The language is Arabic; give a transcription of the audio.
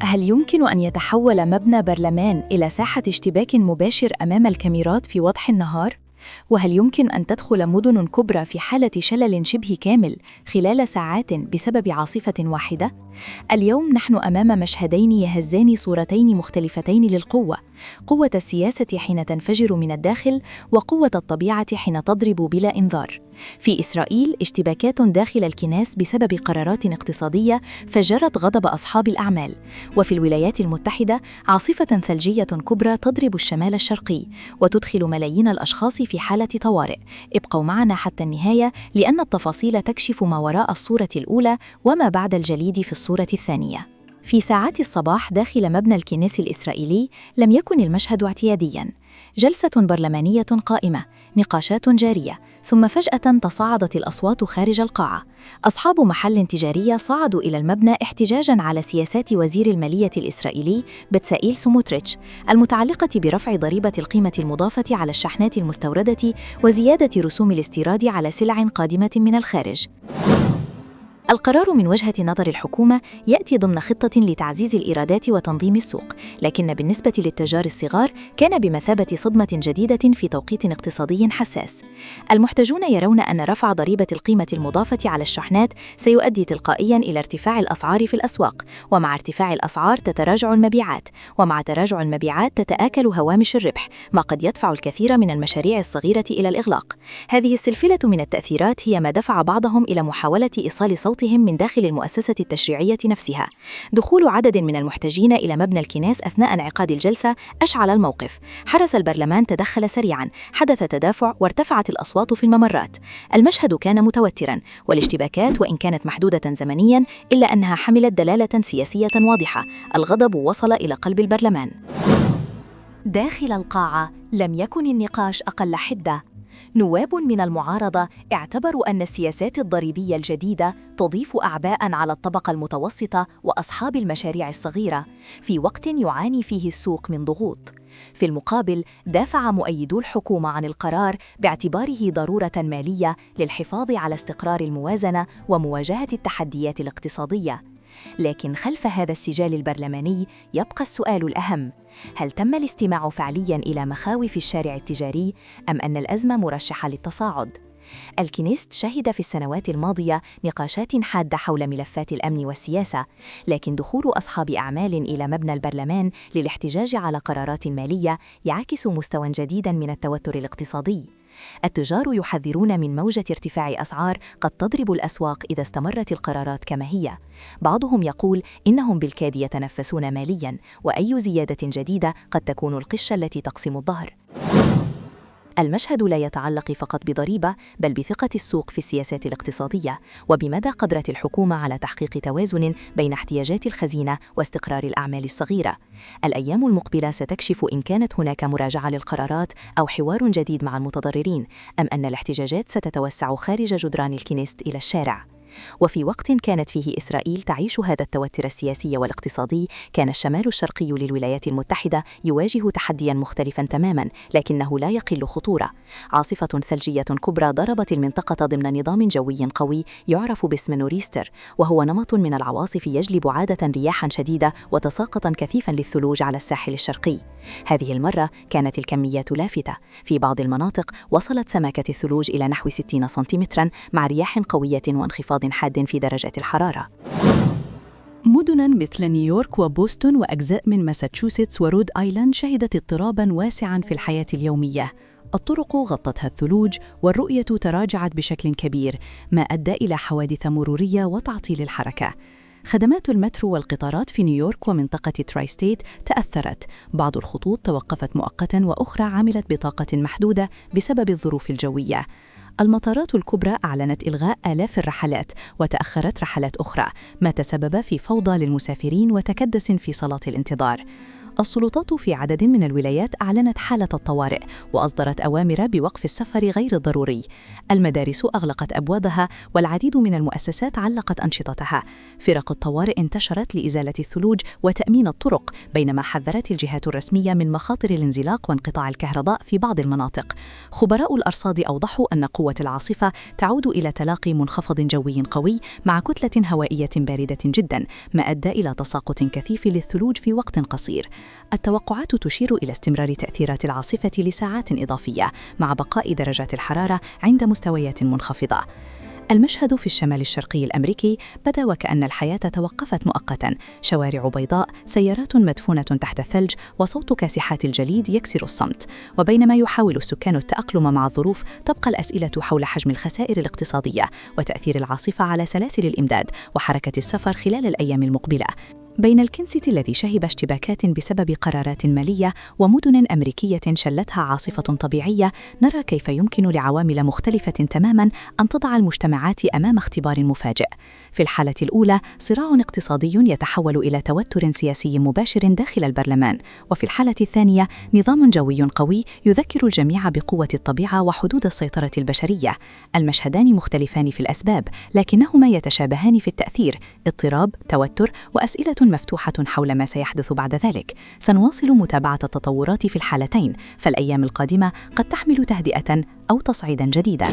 هل يمكن أن يتحول مبنى برلمان إلى ساحة اشتباك مباشر أمام الكاميرات في وضح النهار؟ وهل يمكن أن تدخل مدن كبرى في حالة شلل شبه كامل خلال ساعات بسبب عاصفة واحدة؟ اليوم نحن أمام مشهدين يهزان صورتين مختلفتين للقوة، قوة السياسة حين تنفجر من الداخل، وقوة الطبيعة حين تضرب بلا إنذار. في إسرائيل اشتباكات داخل الكنائس بسبب قرارات اقتصادية فجرت غضب أصحاب الأعمال، وفي الولايات المتحدة عاصفة ثلجية كبرى تضرب الشمال الشرقي وتدخل ملايين الأشخاص في حالة طوارئ. ابقوا معنا حتى النهاية، لأن التفاصيل تكشف ما وراء الصورة الأولى وما بعد الجليد في الصورة الثانية. في ساعات الصباح داخل مبنى الكنيس الإسرائيلي لم يكن المشهد اعتيادياً. جلسة برلمانية قائمة، نقاشات جارية، ثم فجأة تصاعدت الأصوات خارج القاعة. أصحاب محل تجاري صعدوا إلى المبنى احتجاجاً على سياسات وزير المالية الإسرائيلي بتسائيل سموتريتش المتعلقة برفع ضريبة القيمة المضافة على الشحنات المستوردة وزيادة رسوم الاستيراد على سلع قادمة من الخارج. القرار من وجهة نظر الحكومة يأتي ضمن خطة لتعزيز الإيرادات وتنظيم السوق، لكن بالنسبة للتجار الصغار كان بمثابة صدمة جديدة في توقيت اقتصادي حساس. المحتجون يرون أن رفع ضريبة القيمة المضافة على الشحنات سيؤدي تلقائياً إلى ارتفاع الأسعار في الأسواق، ومع ارتفاع الأسعار تتراجع المبيعات، ومع تراجع المبيعات تتآكل هوامش الربح، ما قد يدفع الكثير من المشاريع الصغيرة إلى الإغلاق. هذه السلسلة من التأثيرات هي ما دفع بعضهم إلى محاولة إيصال صوتهم من داخل المؤسسة التشريعية نفسها. دخول عدد من المحتجين إلى مبنى الكنائس أثناء انعقاد الجلسة أشعل الموقف. حرس البرلمان تدخل سريعاً، حدث تدافع وارتفعت الأصوات في الممرات. المشهد كان متوتراً، والاشتباكات وإن كانت محدودة زمنياً إلا أنها حملت دلالة سياسية واضحة. الغضب وصل إلى قلب البرلمان. داخل القاعة لم يكن النقاش أقل حدة. نواب من المعارضة اعتبروا أن السياسات الضريبية الجديدة تضيف أعباء على الطبقة المتوسطة وأصحاب المشاريع الصغيرة في وقت يعاني فيه السوق من ضغوط. في المقابل دافع مؤيدو الحكومة عن القرار باعتباره ضرورة مالية للحفاظ على استقرار الموازنة ومواجهة التحديات الاقتصادية. لكن خلف هذا السجال البرلماني يبقى السؤال الأهم: هل تم الاستماع فعلياً إلى مخاوف الشارع التجاري أم أن الأزمة مرشحة للتصاعد؟ الكنيست شهد في السنوات الماضية نقاشات حادة حول ملفات الأمن والسياسة، لكن دخول أصحاب أعمال إلى مبنى البرلمان للاحتجاج على قرارات مالية يعكس مستوى جديداً من التوتر الاقتصادي. التجار يحذرون من موجة ارتفاع أسعار قد تضرب الأسواق إذا استمرت القرارات كما هي. بعضهم يقول إنهم بالكاد يتنفسون مالياً، وأي زيادة جديدة قد تكون القشة التي تقسم الظهر. المشهد لا يتعلق فقط بضريبة، بل بثقة السوق في السياسات الاقتصادية، وبمدى قدرة الحكومة على تحقيق توازن بين احتياجات الخزينة واستقرار الأعمال الصغيرة. الأيام المقبلة ستكشف إن كانت هناك مراجعة للقرارات أو حوار جديد مع المتضررين، أم أن الاحتجاجات ستتوسع خارج جدران الكنيست إلى الشارع. وفي وقت كانت فيه إسرائيل تعيش هذا التوتر السياسي والاقتصادي، كان الشمال الشرقي للولايات المتحدة يواجه تحدياً مختلفاً تماماً، لكنه لا يقل خطورة. عاصفة ثلجية كبرى ضربت المنطقة ضمن نظام جوي قوي يعرف باسم نوريستر، وهو نمط من العواصف يجلب عادة رياحاً شديدة وتساقطاً كثيفاً للثلوج على الساحل الشرقي. هذه المرة كانت الكميات لافتة. في بعض المناطق وصلت سماكة الثلوج إلى نحو 60 سنتيمتراً، مع رياح قوية وانخفاض حاد في درجة الحرارة. مدن مثل نيويورك وبوسطن وأجزاء من ماساتشوستس ورود آيلاند شهدت اضطراباً واسعاً في الحياة اليومية. الطرق غطتها الثلوج والرؤية تراجعت بشكل كبير، ما أدى إلى حوادث مرورية وتعطيل الحركة. خدمات المترو والقطارات في نيويورك ومنطقة تراي ستيت تأثرت، بعض الخطوط توقفت مؤقتاً وأخرى عملت بطاقة محدودة بسبب الظروف الجوية. المطارات الكبرى أعلنت إلغاء آلاف الرحلات وتأخرت رحلات أخرى، ما تسبب في فوضى للمسافرين وتكدس في صالات الانتظار. السلطات في عدد من الولايات أعلنت حالة الطوارئ وأصدرت أوامر بوقف السفر غير الضروري. المدارس أغلقت أبوابها والعديد من المؤسسات علقت أنشطتها. فرق الطوارئ انتشرت لإزالة الثلوج وتأمين الطرق، بينما حذرت الجهات الرسمية من مخاطر الانزلاق وانقطاع الكهرباء في بعض المناطق. خبراء الأرصاد أوضحوا أن قوة العاصفة تعود إلى تلاقي منخفض جوي قوي مع كتلة هوائية باردة جدا، ما أدى إلى تساقط كثيف للثلوج في وقت قصير. التوقعات تشير إلى استمرار تأثيرات العاصفة لساعات إضافية مع بقاء درجات الحرارة عند مستويات منخفضة. المشهد في الشمال الشرقي الأمريكي بدا وكأن الحياة توقفت مؤقتاً، شوارع بيضاء، سيارات مدفونة تحت الثلج، وصوت كاسحات الجليد يكسر الصمت. وبينما يحاول السكان التأقلم مع الظروف، تبقى الأسئلة حول حجم الخسائر الاقتصادية وتأثير العاصفة على سلاسل الإمداد وحركة السفر خلال الأيام المقبلة. بين الكنسيتي الذي شهب اشتباكات بسبب قرارات مالية ومدن أمريكية شلتها عاصفة طبيعية، نرى كيف يمكن لعوامل مختلفة تماماً أن تضع المجتمعات أمام اختبار مفاجئ. في الحالة الأولى صراع اقتصادي يتحول إلى توتر سياسي مباشر داخل البرلمان، وفي الحالة الثانية نظام جوي قوي يذكر الجميع بقوة الطبيعة وحدود السيطرة البشرية. المشهدان مختلفان في الأسباب، لكنهما يتشابهان في التأثير: اضطراب، توتر، وأسئلة مفتوحة حول ما سيحدث بعد ذلك. سنواصل متابعة التطورات في الحالتين، فالأيام القادمة قد تحمل تهدئة أو تصعيدا جديدا.